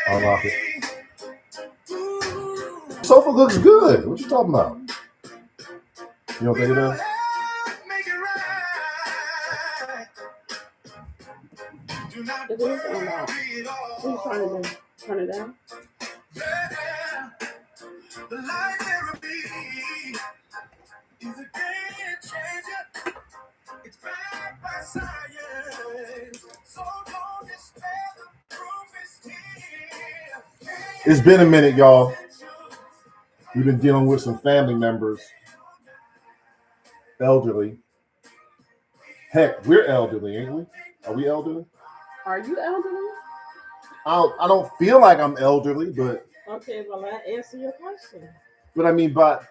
Unlock it. Sofa looks good. What you talking about? You don't think it does? It is unlocked. I'm trying to turn it down. It's been a minute, y'all. We've been dealing with some family members, elderly. Heck, we're elderly, ain't we? Are we elderly? Are you elderly? I don't feel like I'm elderly, but okay. Well, that answer your question. But I mean, but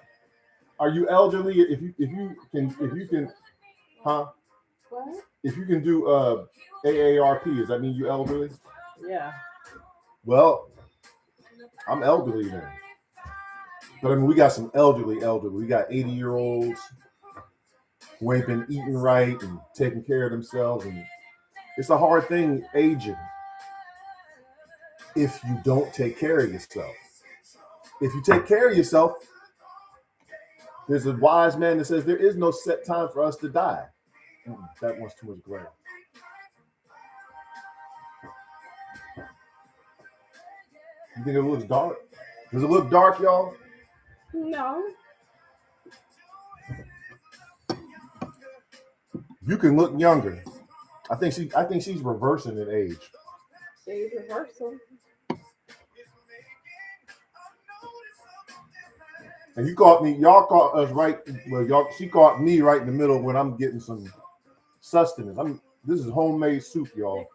are you elderly? If you can, huh? What? If you can do AARP, does that mean you elderly? Yeah. Well, I'm elderly then. But I mean, we got some elderly. We got 80-year-olds who ain't been eating right and taking care of themselves, and it's a hard thing aging if you don't take care of yourself. If you take care of yourself, there's a wise man that says there is no set time for us to die. That one's too much glare. You think it looks dark? Does it look dark, y'all? No. You can look younger. I think she's reversing in age. She's reversing. And y'all caught us right. Well, she caught me right in the middle when I'm getting some sustenance. This is homemade soup, y'all.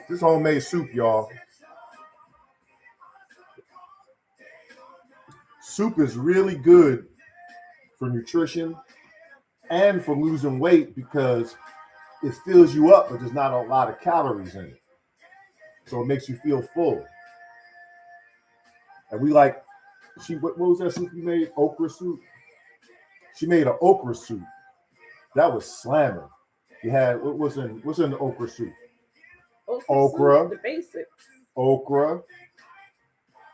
This is homemade soup, y'all. Soup is really good for nutrition and for losing weight because it fills you up, but there's not a lot of calories in it. So it makes you feel full. And we like, what was that soup you made? Okra soup? She made an okra soup. That was slamming. You had, what's in the okra soup? Okra. Soup, the basics. Okra.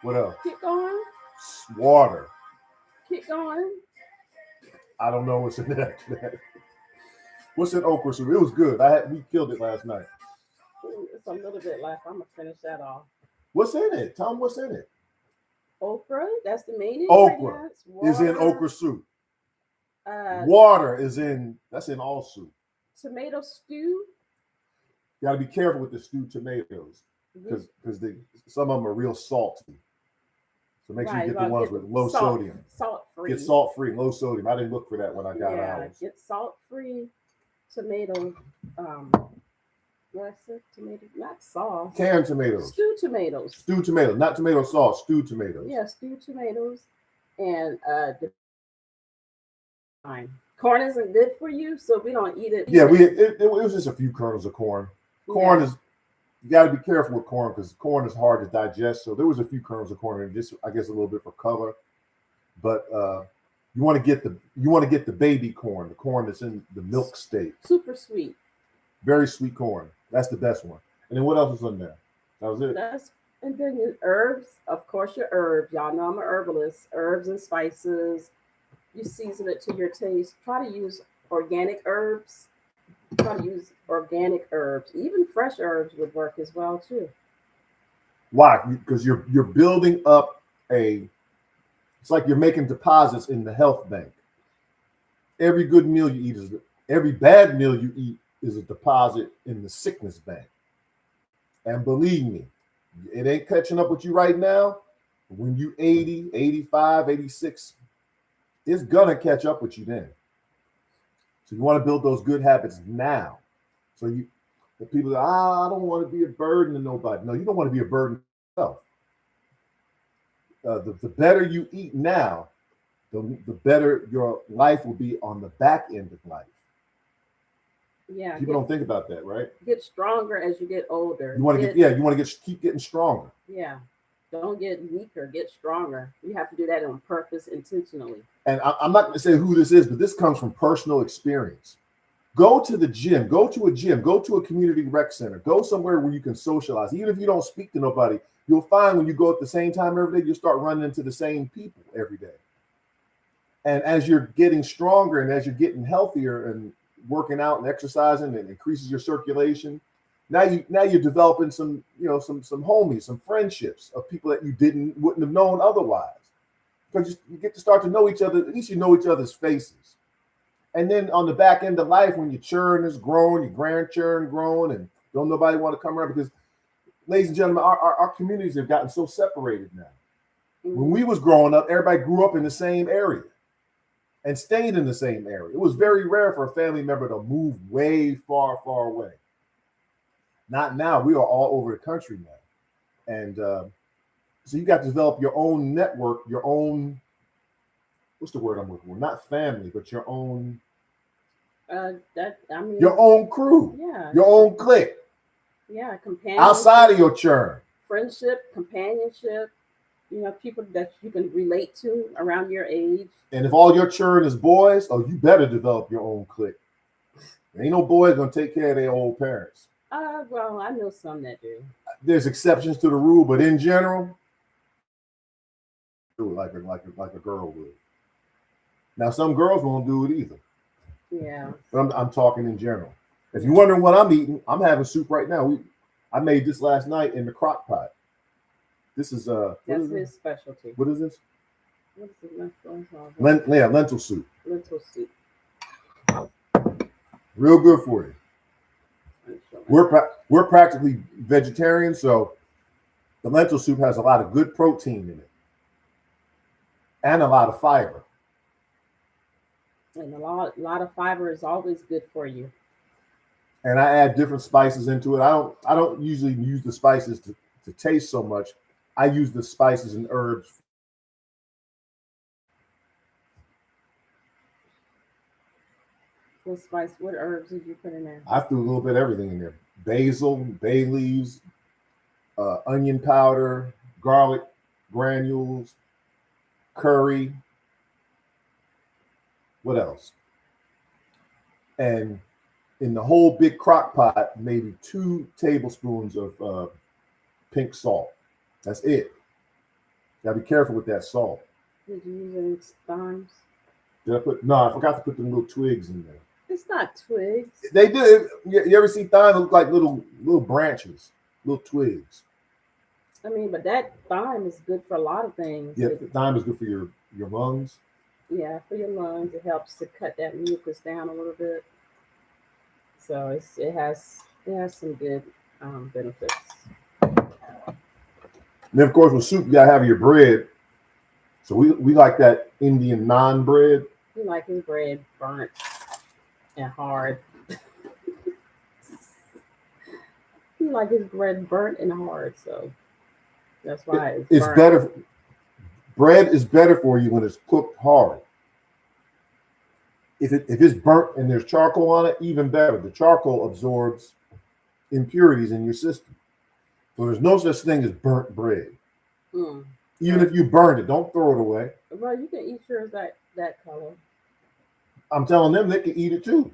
What else? Keep going. Water. Keep going. I don't know what's in that. What's in okra soup? It was good. We killed it last night. Ooh, it's a little bit left. I'm gonna finish that off. What's in it? Tell them what's in it. Okra. That's the main ingredient. Okra is in okra soup. Water is that's in all soup. Tomato stew. You got to be careful with the stewed tomatoes because some of them are real salty. So make sure you get the ones with low sodium. Salt free. Get salt free, low sodium. I didn't look for that when I got ours. Get salt free tomato. What I said, tomato, not sauce. Canned tomatoes. Stewed tomatoes. Stewed tomatoes, not tomato sauce. Stewed tomatoes. Yeah, stewed tomatoes, and corn isn't good for you, so we don't eat it. Yeah, it was just a few kernels of corn. Corn is, you got to be careful with corn because corn is hard to digest. So there was a few kernels of corn and just, I guess, a little bit for color. But you want to get the baby corn, the corn that's in the milk state. Super sweet. Very sweet corn. That's the best one. And then what else was in there? That was it. And then your herbs, of course, your herbs. Y'all know I'm an herbalist. Herbs and spices. You season it to your taste. Try to use organic herbs. Even fresh herbs would work as well too. Why? Because you're building up it's like you're making deposits in the health bank. Every good meal you eat every bad meal you eat is a deposit in the sickness bank. And believe me, it ain't catching up with you right now. When you 80, 85, 86, it's gonna catch up with you then. So you want to build those good habits now. So the people go, I don't want to be a burden to nobody. No, you don't want to be a burden to yourself. The better you eat now, the better your life will be on the back end of life. Yeah. People don't think about that, right? Get stronger as you get older. You want to keep getting stronger. Yeah. Don't get weaker, get stronger. You have to do that on purpose, intentionally. And I'm not going to say who this is, but this comes from personal experience. Go to the gym, go to a gym, go to a community rec center, go somewhere where you can socialize. Even if you don't speak to nobody, you'll find when you go at the same time every day, you start running into the same people every day. And as you're getting stronger and as you're getting healthier and working out and exercising and increases your circulation, now you're developing some homies, some friendships of people that you wouldn't have known otherwise. Because you get to start to know each other, at least you know each other's faces. And then on the back end of life, when your churn is grown, your grandchildren grown, and don't nobody want to come around, because, ladies and gentlemen, our communities have gotten so separated now. When we was growing up, everybody grew up in the same area and stayed in the same area. It was very rare for a family member to move way far, far away. Not now. We are all over the country now. And so you got to develop your own network, your own, what's the word I'm looking for? Not family, but your own, your own crew, yeah, your own clique. Yeah, companionship. Outside of your churn. Friendship, companionship, people that you can relate to around your age. And if all your churn is boys, you better develop your own clique. Ain't no boys gonna take care of their old parents. Well, I know some that do. There's exceptions to the rule, but in general, do it like a girl would. Now, some girls won't do it either. Yeah. But I'm talking in general. If you're wondering what I'm eating, I'm having soup right now. I made this last night in the crock pot. This is that's his specialty. What is this? What is it? Lentil soup. Lentil soup. Real good for you. We're practically vegetarian, so the lentil soup has a lot of good protein in it and a lot of fiber. And a lot of fiber is always good for you. And I add different spices into it. I don't usually use the spices to taste so much. I use the spices and herbs. What herbs did you put in there? I threw a little bit of everything in there. Basil, bay leaves, onion powder, garlic granules, curry. What else? And in the whole big crock pot, maybe 2 tablespoons of pink salt. That's it. Gotta be careful with that salt. Did you use any thymes? No, I forgot to put the little twigs in there. It's not twigs. They did. You ever see thyme look like little branches, little twigs? I mean, but that thyme is good for a lot of things. Yeah, thyme is good for your lungs. Yeah, for your lungs. It helps to cut that mucus down a little bit. So it has some good benefits. And then, of course, with soup, you gotta have your bread. So we like that Indian naan bread. We like his bread burnt and hard. He like his bread burnt and hard, so that's why it's better. Bread is better for you when it's cooked hard. If it's burnt and there's charcoal on it, even better. The charcoal absorbs impurities in your system. So there's no such thing as burnt bread. Even if you burn it, don't throw it away. Well, you can eat yours that color. I'm telling them they can eat it too.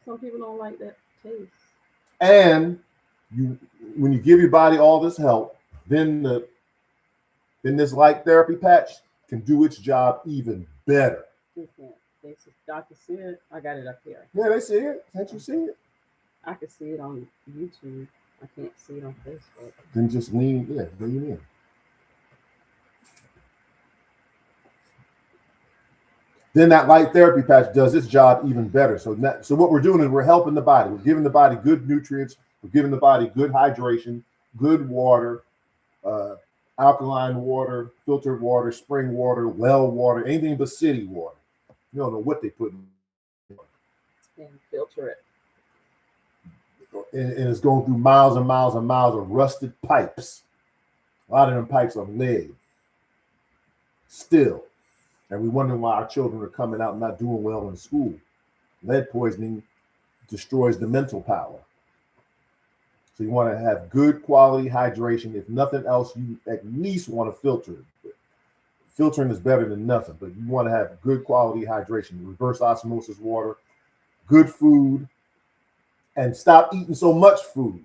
Some people don't like that taste. And when you give your body all this help, then this light therapy patch can do its job even better. Dr. see it. I got it up here. Yeah, they see it. Can't you see it? I can see it on YouTube. I can't see it on Facebook. Then just lean in. Then that light therapy patch does its job even better. So what we're doing is we're helping the body. We're giving the body good nutrients. We're giving the body good hydration, good water, alkaline water, filtered water, spring water, well water, anything but city water. You don't know what they put in. And filter it. And it's going through miles and miles and miles of rusted pipes. A lot of them pipes are lead. Still. And we wonder why our children are coming out and not doing well in school. Lead poisoning destroys the mental power. So you want to have good quality hydration. If nothing else, you at least want to filter it. Filtering is better than nothing, but you want to have good quality hydration, reverse osmosis water, good food, and stop eating so much food.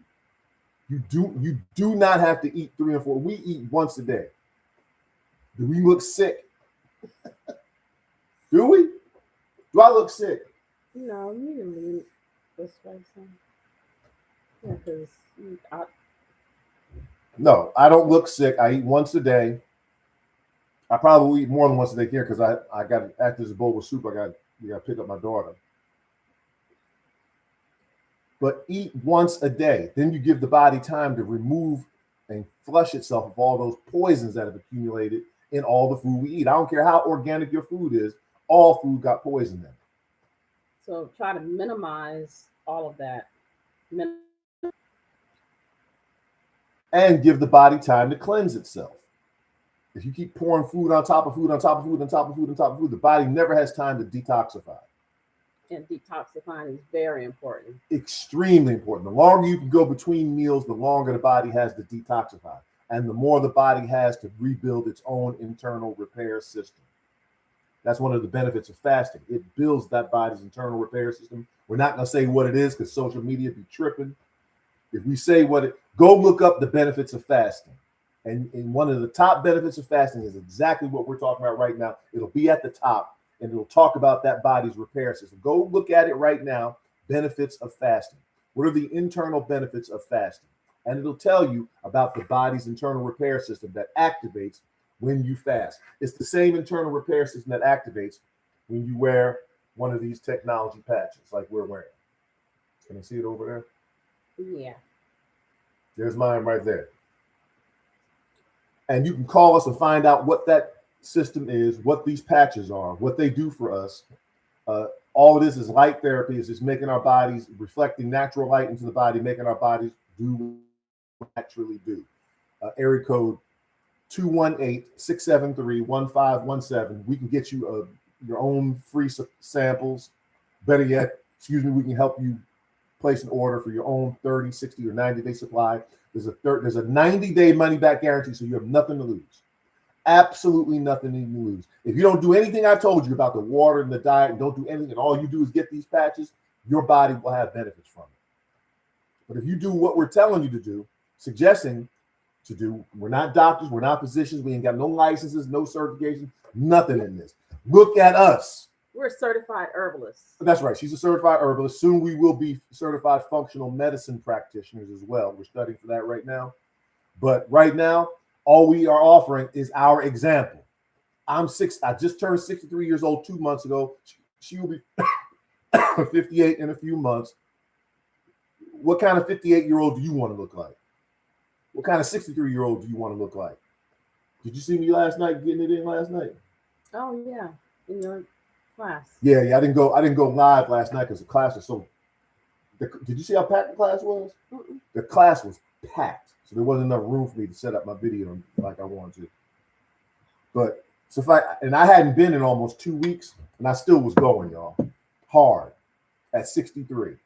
You do not have to eat 3 and 4. We eat once a day. Do we look sick? Do we? Do I look sick? No, you didn't eat this way, so. Yeah, because No, I don't look sick. I eat once a day. I probably eat more than once a day here because I got after this bowl of soup. We got to pick up my daughter. But eat once a day. Then you give the body time to remove and flush itself of all those poisons that have accumulated in all the food we eat. I don't care how organic your food is. All food got poison in it. so try to minimize all of that. And give the body time to cleanse itself. If you keep pouring food on top of food, on top of food, on top of food, on top of food, the body never has time to detoxify. And detoxifying is very important. Extremely important. The longer you can go between meals, the longer the body has to detoxify. And the more the body has to rebuild its own internal repair system. That's one of the benefits of fasting. It builds that body's internal repair system. We're not going to say what it is because social media be tripping. If we say what it, go look up the benefits of fasting. And one of the top benefits of fasting is exactly what we're talking about right now. It'll be at the top and it'll talk about that body's repair system. Go look at it right now. Benefits of fasting. What are the internal benefits of fasting? And it'll tell you about the body's internal repair system that activates when you fast. It's the same internal repair system that activates when you wear one of these technology patches like we're wearing. Can you see it over there? Yeah. There's mine right there. And you can call us and find out what that system is, what these patches are, what they do for us. All it is light therapy. It's just making our bodies, reflecting natural light into the body, making our bodies do what we naturally do. Area code 218-673-1517. We can get you your own free samples. Better yet, we can help you place an order for your own 30, 60, or 90-day supply. There's a 90-day money-back guarantee, so you have nothing to lose. Absolutely nothing to lose. If you don't do anything I told you about the water and the diet, and don't do anything, and all you do is get these patches, your body will have benefits from it. But if you do what we're telling you to do, suggesting to do, we're not doctors, we're not physicians, we ain't got no licenses, no certification, nothing in this. Look at us. We're certified herbalists. That's right. She's a certified herbalist. Soon we will be certified functional medicine practitioners as well. We're studying for that right now. But right now, all we are offering is our example. I just turned 63 years old 2 months ago. She will be 58 in a few months. What kind of 58-year-old do you want to look like? What kind of 63-year-old do you want to look like? Did you see me last night getting it in last night? Oh yeah, in your class. Yeah. I didn't go live last night because the class was so. Did you see how packed the class was? Mm-mm. The class was packed, so there wasn't enough room for me to set up my video like I wanted to. But I hadn't been in almost 2 weeks, and I still was going, y'all, hard at 63.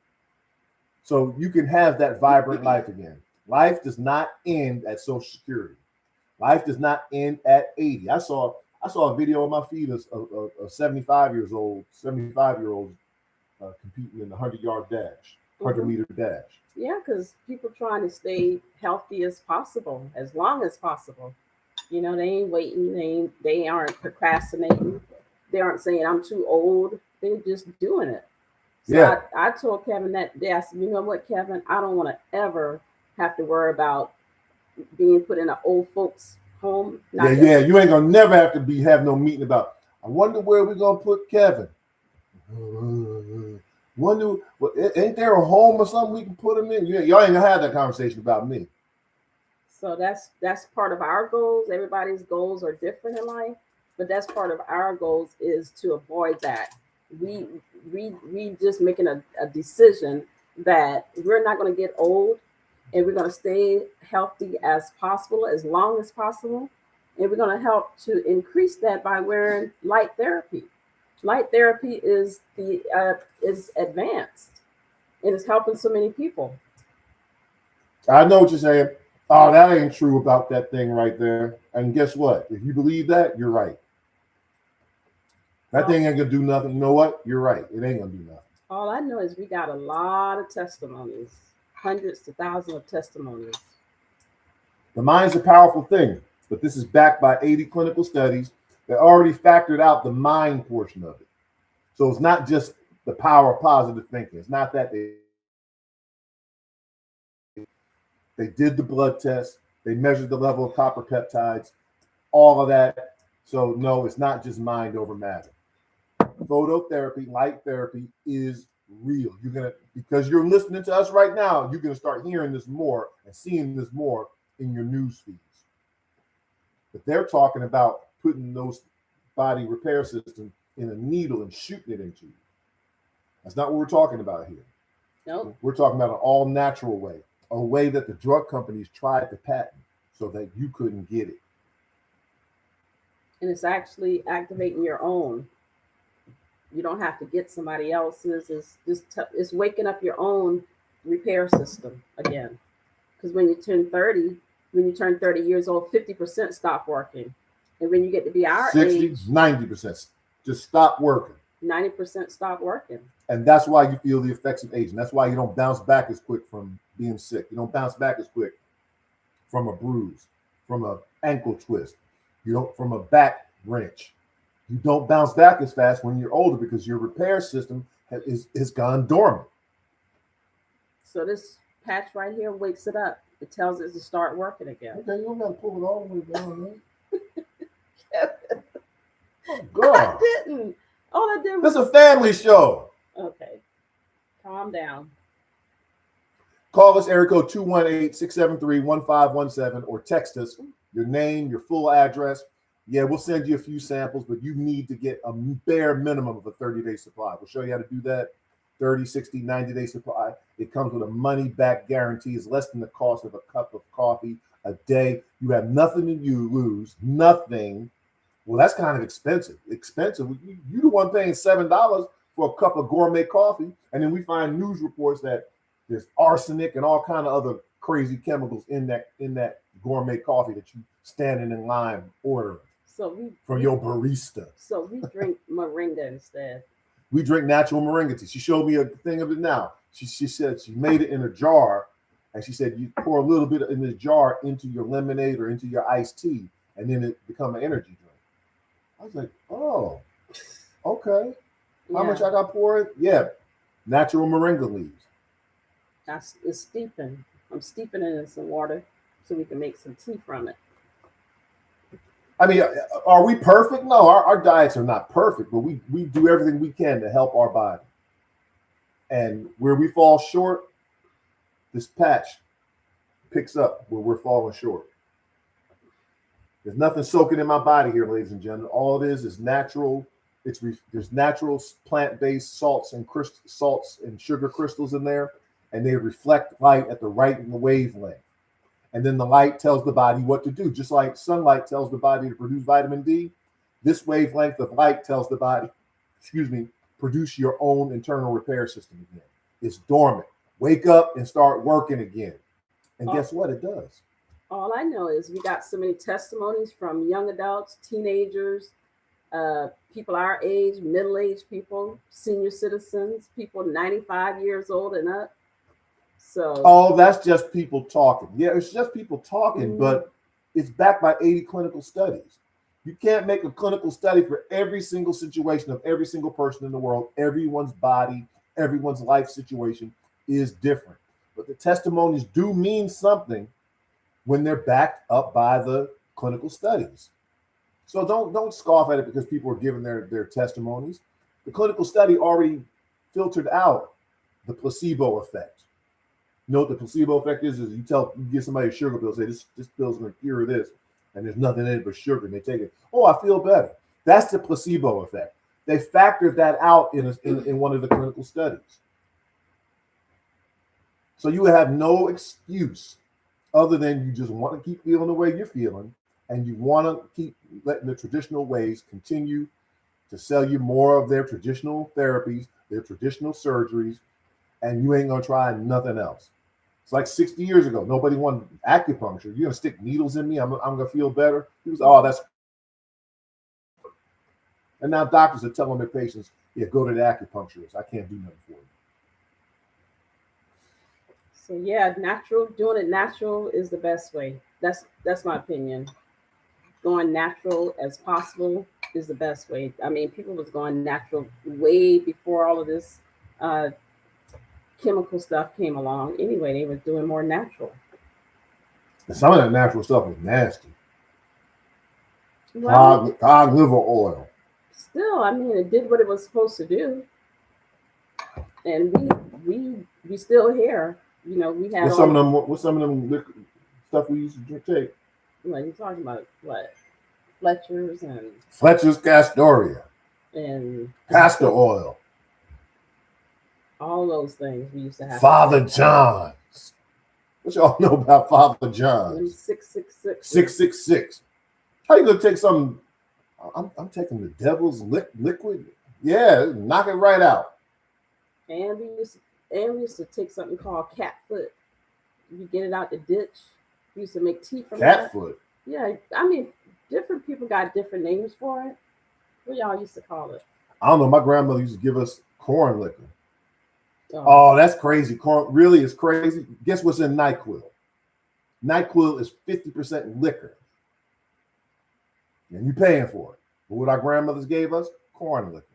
So you can have that vibrant life again. Life does not end at Social Security. Life does not end at 80. I saw a video on my feed of 75-year-old competing in the 100-yard dash, 100-meter dash. Yeah, because people trying to stay healthy as possible, as long as possible. You know, they ain't waiting. They aren't procrastinating. They aren't saying I'm too old. They're just doing it. So Yeah. I told Kevin that day, I said, you know what, Kevin, I don't want to ever have to worry about being put in an old folks home. Yeah. You ain't gonna never have to have no meeting about. I wonder where we're gonna put Kevin. Wonder, ain't there a home or something we can put him in? Y'all ain't gonna have that conversation about me. So that's part of our goals. Everybody's goals are different in life, but that's part of our goals is to avoid that. We just making a decision that we're not going to get old, and we're going to stay healthy as possible, as long as possible, and we're going to help to increase that by wearing light therapy. Light therapy is advanced, and it's helping so many people. I know what you're saying. Oh, that ain't true about that thing right there. And guess what? If you believe that, you're right. That thing ain't gonna do nothing. You know what? You're right. It ain't gonna do nothing. All I know is we got a lot of testimonies, hundreds to thousands of testimonies. The mind's a powerful thing, but this is backed by 80 clinical studies that already factored out the mind portion of it. So it's not just the power of positive thinking. It's not that they did the blood test, they measured the level of copper peptides, all of that. So no, it's not just mind over matter. Phototherapy, light therapy is real. You're gonna, because you're listening to us right now, you're gonna start hearing this more and seeing this more in your news feeds. But they're talking about putting those body repair systems in a needle and shooting it into you. That's not what we're talking about here. Nope. We're talking about an all natural way, a way that the drug companies tried to patent so that you couldn't get it. And it's actually activating your own. You don't have to get somebody else's. It's waking up your own repair system again. Because when you turn 30 years old, 50% stop working. And when you get to be our 60, age, 90% just stop working. 90% stop working. And that's why you feel the effects of aging. That's why you don't bounce back as quick from being sick. You don't bounce back as quick from a bruise, from an ankle twist, from a back wrench. You don't bounce back as fast when you're older because your repair system is gone dormant. So this patch right here wakes it up. It tells it to start working again. Okay, you don't got to pull it all the way down, man. Oh, God. I didn't. All I did was... This is a family show. Okay. Calm down. Call us, area code 218-673-1517, or text us your name, your full address. Yeah, we'll send you a few samples, but you need to get a bare minimum of a 30-day supply. We'll show you how to do that. 30, 60, 90-day supply. It comes with a money-back guarantee. It's less than the cost of a cup of coffee a day. You have nothing to lose, nothing. Well, that's kind of expensive. You the one paying $7 for a cup of gourmet coffee, and then we find news reports that there's arsenic and all kind of other crazy chemicals in that gourmet coffee that you standing in line ordering. From your barista. So we drink moringa instead. We drink natural moringa tea. She showed me a thing of it now. She said she made it in a jar, and she said you pour a little bit in the jar into your lemonade or into your iced tea, and then it become an energy drink. I was like, oh, okay. How much I got poured? Yeah, natural moringa leaves. It's steeping. I'm steeping it in some water so we can make some tea from it. I mean, are we perfect? No, our diets are not perfect, but we do everything we can to help our body. And where we fall short, this patch picks up where we're falling short. There's nothing soaking in my body here, ladies and gentlemen. All it is natural. There's natural plant-based salts and sugar crystals in there, and they reflect light at the right wavelength. And then the light tells the body what to do. Just like sunlight tells the body to produce vitamin D, this wavelength of light tells the body, produce your own internal repair system again. It's dormant. Wake up and start working again. And guess what? It does. All I know is we got so many testimonies from young adults, teenagers, people our age, middle-aged people, senior citizens, people 95 years old and up. So that's just people talking. Yeah, it's just people talking, but it's backed by 80 clinical studies. You can't make a clinical study for every single situation of every single person in the world. Everyone's body, everyone's life situation is different. But the testimonies do mean something when they're backed up by the clinical studies. So don't scoff at it because people are giving their testimonies. The clinical study already filtered out the placebo effect. You know what the placebo effect is you give somebody a sugar pill, say this pill's going to cure this, and there's nothing in it but sugar, and they take it. Oh, I feel better. That's the placebo effect. They factored that out in one of the clinical studies. So you have no excuse other than you just want to keep feeling the way you're feeling, and you want to keep letting the traditional ways continue to sell you more of their traditional therapies, their traditional surgeries, and you ain't going to try nothing else. It's like 60 years ago. Nobody wanted acupuncture. You're gonna stick needles in me. I'm gonna feel better. He was, oh, that's. And now doctors are telling their patients, yeah, go to the acupuncturist. I can't do nothing for you. So yeah, natural, doing it natural is the best way. That's my opinion. Going natural as possible is the best way. I mean, people was going natural way before all of this uh, chemical stuff came along. Anyway, they were doing more natural. And some of that natural stuff was nasty. Well, Cod liver oil. still, I mean, it did what it was supposed to do, and we still here. You know, we had What's some of them? What's some of them stuff we used to take? Like you talking about what? Fletcher's Fletcher's Castoria and castor oil. All those things we used to have. Father John's. What y'all know about Father John's? 666. 666. How you gonna take some? I'm taking the devil's liquid. Yeah, knock it right out. And we used to take something called cat foot. You get it out the ditch. We used to make tea from cat that. foot. Yeah, I mean, different people got different names for it. What y'all used to call it? I don't know. My grandmother used to give us corn liquor. Oh, that's crazy. Corn really is crazy. Guess what's in NyQuil? NyQuil is 50% liquor. And you're paying for it. But what our grandmothers gave us? Corn liquor.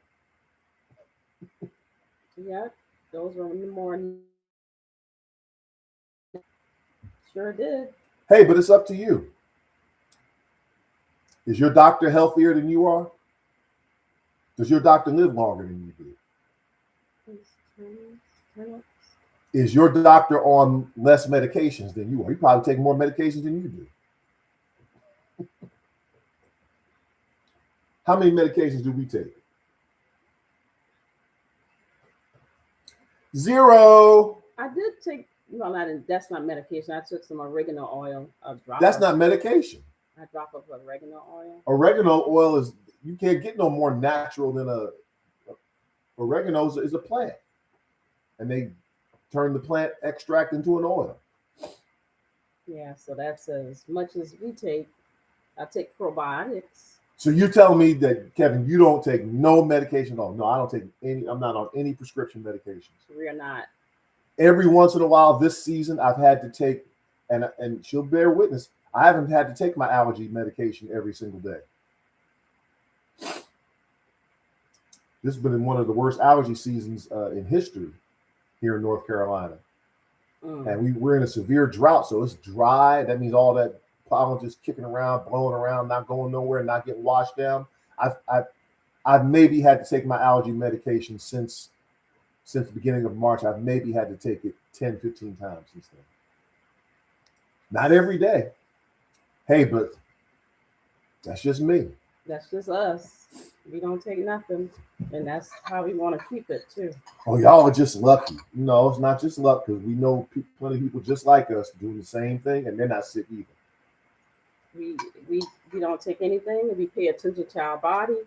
Yeah, those were in the morning. Sure did. Hey, but it's up to you. Is your doctor healthier than you are? Does your doctor live longer than you do? Is your doctor on less medications than you are? You probably take more medications than you do. How many medications do we take? 0. I did take, well, that's not medication. I took some oregano oil. That's not medication. A drop of oregano oil. Oregano oil is, you can't get no more natural than oregano is a plant. And they turn the plant extract into an oil. Yeah, so that's as much as we take. I take probiotics. So you're telling me that, Kevin, you don't take no medication at all? No, I don't take any. I'm not on any prescription medications. We're not. Every once in a while this season, I've had to take, and she'll bear witness, I haven't had to take my allergy medication every single day. This has been one of the worst allergy seasons in history here in North Carolina. And we're in a severe drought, so it's dry. That means all that pollen just kicking around, blowing around, not going nowhere, not getting washed down. I've maybe had to take my allergy medication since the beginning of March. I've maybe had to take it 10, 15 times since then. Not every day. Hey, but that's just me. That's just us. We don't take nothing. And that's how we want to keep it too. Oh, y'all are just lucky. No, it's not just luck, because we know plenty of people just like us doing the same thing, and they're not sick either. We don't take anything, and we pay attention to our body.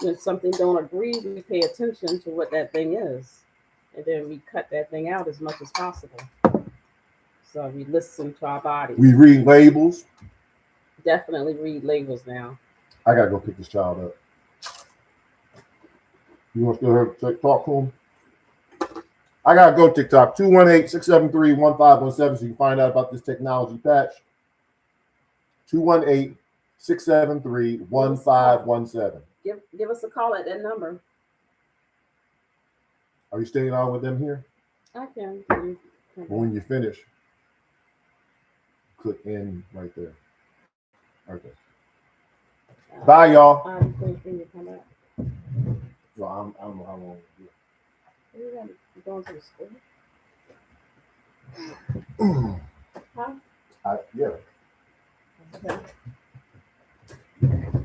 When something don't agree, we pay attention to what that thing is, and then we cut that thing out as much as possible. So we listen to our body. We read labels. Definitely read labels now. I gotta go pick this child up. You want to still talk to him? I gotta go TikTok 218-673-1517 so you can find out about this technology patch. 218-673-1517. Give us a call at that number. Are you staying on with them here? I can. When you finish, click in right there. Okay. Bye, y'all. Well, I don't know how long. You're going to the school? Huh? Yeah. Okay.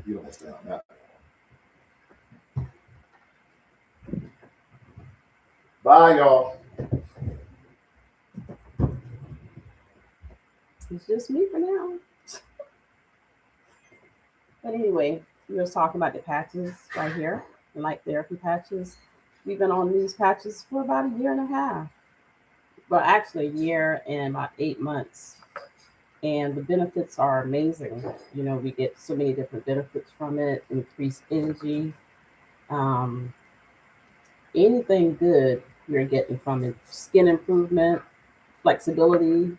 You don't stay on that. Bye, y'all. It's just me for now. But anyway, we were talking about the patches right here, the light therapy patches. We've been on these patches for about 1.5 years. well, actually a year and about 8 months. And the benefits are amazing. You know, we get so many different benefits from it, increased energy, um, anything good you're getting from it. Skin improvement, flexibility,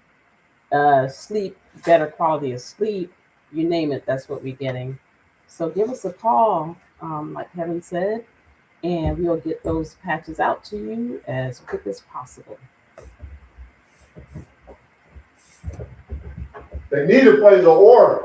sleep, better quality of sleep, you name it, that's what we're getting. So give us a call, like Kevin said, and we'll get those patches out to you as quick as possible. They need a place to order.